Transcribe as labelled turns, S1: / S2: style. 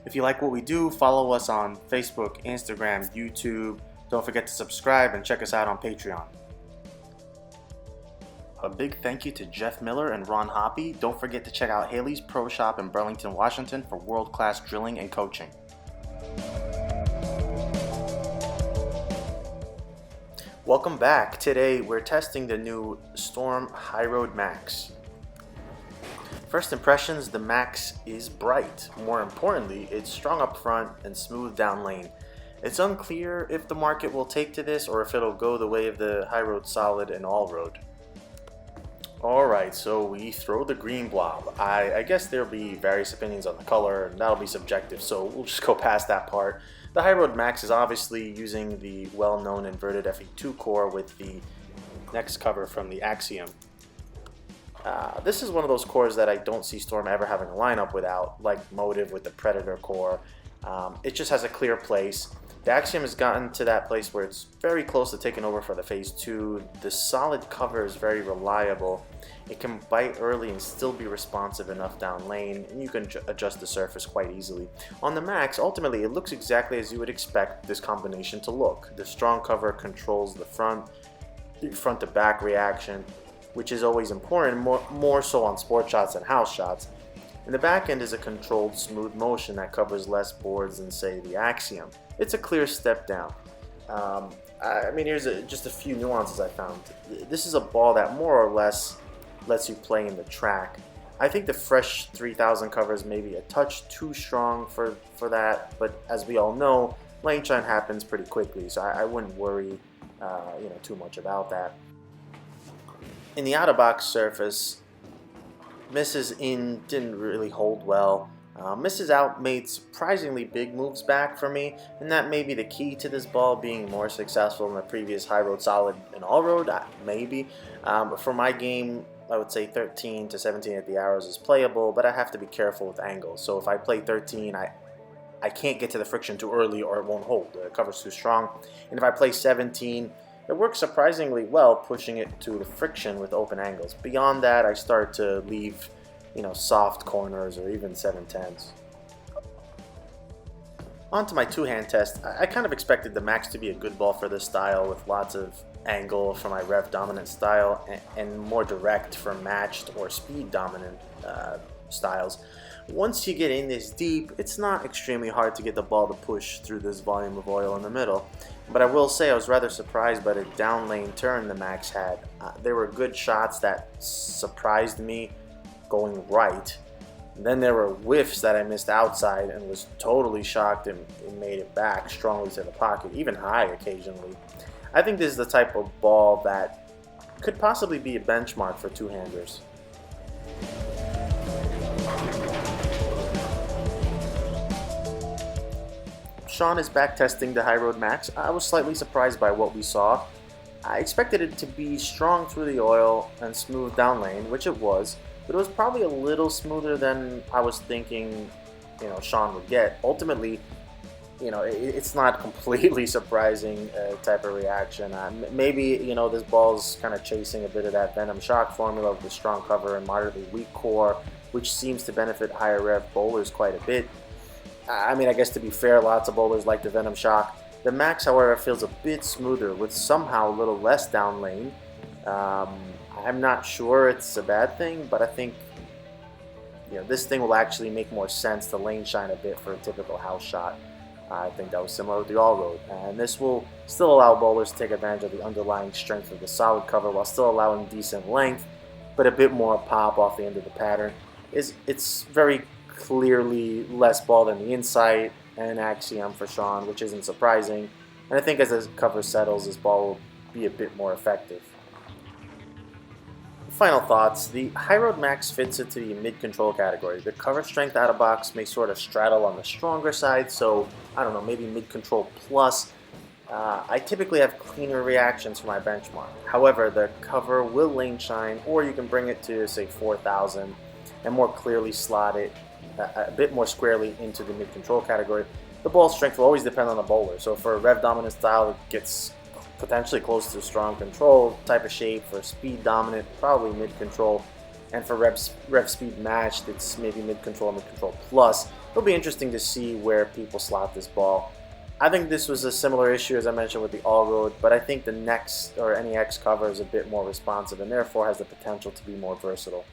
S1: If you like what we do, follow us on Facebook, Instagram, YouTube. Don't forget to subscribe and check us out on Patreon. A big thank you to Jeff Miller and Ron Hoppy. Don't forget to check out Haley's Pro Shop in Burlington, Washington for world-class drilling and coaching. Welcome back. Today we're testing the new Storm HyRoad Max. First impressions, the Max is bright. More importantly, it's strong up front and smooth down lane. It's unclear if the market will take to this or if it'll go the way of the HyRoad Solid and All-Road. Alright, so we throw the green blob. I guess there'll be various opinions on the color, and that'll be subjective, so we'll just go past that part. The HyRoad Max is obviously using the well-known inverted FE2 core with the next cover from the Axiom. This is one of those cores that I don't see Storm ever having a lineup without, like Motive with the Predator core. It just has a clear place. The Axiom has gotten to that place where it's very close to taking over for the Phase 2. The solid cover is very reliable. It can bite early and still be responsive enough down lane, and you can adjust the surface quite easily. On the Max, ultimately it looks exactly as you would expect this combination to look. The strong cover controls the front to back reaction, which is always important, more so on sport shots and house shots. And the back end is a controlled smooth motion that covers less boards than, say, the Axiom. It's a clear step down. I mean, here's just a few nuances I found. This is a ball that more or less lets you play in the track. I think the Fresh 3000 cover is maybe a touch too strong for that, but as we all know, lane shine happens pretty quickly, so I wouldn't worry too much about that. In the out-of-box surface, misses in didn't really hold well. Misses out made surprisingly big moves back for me, and that may be the key to this ball being more successful than the previous HyRoad Solid and All-Road, maybe. But for my game, I would say 13 to 17 at the arrows is playable, but I have to be careful with angles. So if I play 13, I can't get to the friction too early or it won't hold. The cover's too strong. And if I play 17, it works surprisingly well pushing it to the friction with open angles. Beyond that, I start to leave soft corners or even 7/10s. On to my two-hand test. I kind of expected the Max to be a good ball for this style with lots of angle for my rev dominant style and more direct for matched or speed dominant styles. Once you get in this deep, it's not extremely hard to get the ball to push through this volume of oil in the middle. But I will say I was rather surprised by the down lane turn the Max had. There were good shots that surprised me going right. And then there were whiffs that I missed outside and was totally shocked and made it back strongly to the pocket, even high occasionally. I think this is the type of ball that could possibly be a benchmark for two-handers. Sean is back testing the HyRoad Max. I was slightly surprised by what we saw. I expected it to be strong through the oil and smooth down lane, which it was, but it was probably a little smoother than I was thinking Sean would get. Ultimately, it's not completely surprising type of reaction. Maybe this ball's kind of chasing a bit of that Venom Shock formula with the strong cover and moderately weak core, which seems to benefit higher rev bowlers quite a bit. I mean, I guess to be fair, lots of bowlers like the Venom Shock. The Max, however, feels a bit smoother with somehow a little less down lane. I'm not sure it's a bad thing, but I think this thing will actually make more sense to lane shine a bit for a typical house shot. I think that was similar with the All-Road, and this will still allow bowlers to take advantage of the underlying strength of the solid cover while still allowing decent length, but a bit more pop off the end of the pattern. It's very clearly less ball than the Insight and Axiom for Sean, which isn't surprising, and I think as the cover settles, this ball will be a bit more effective. Final thoughts. The HyRoad Max fits into the mid-control category. The cover strength out of box may sort of straddle on the stronger side, so I don't know, maybe mid-control plus. I typically have cleaner reactions for my benchmark. However, the cover will lane shine, or you can bring it to, say, 4000 and more clearly slot it a bit more squarely into the mid-control category. The ball strength will always depend on the bowler, so for a rev dominant style, it gets potentially close to strong control type of shape. For speed dominant, probably mid control, and for rev speed matched, it's maybe mid control plus. It'll be interesting to see where people slot this ball. I think this was a similar issue as I mentioned with the All-Road, but I think the NEX or NEX cover is a bit more responsive and therefore has the potential to be more versatile.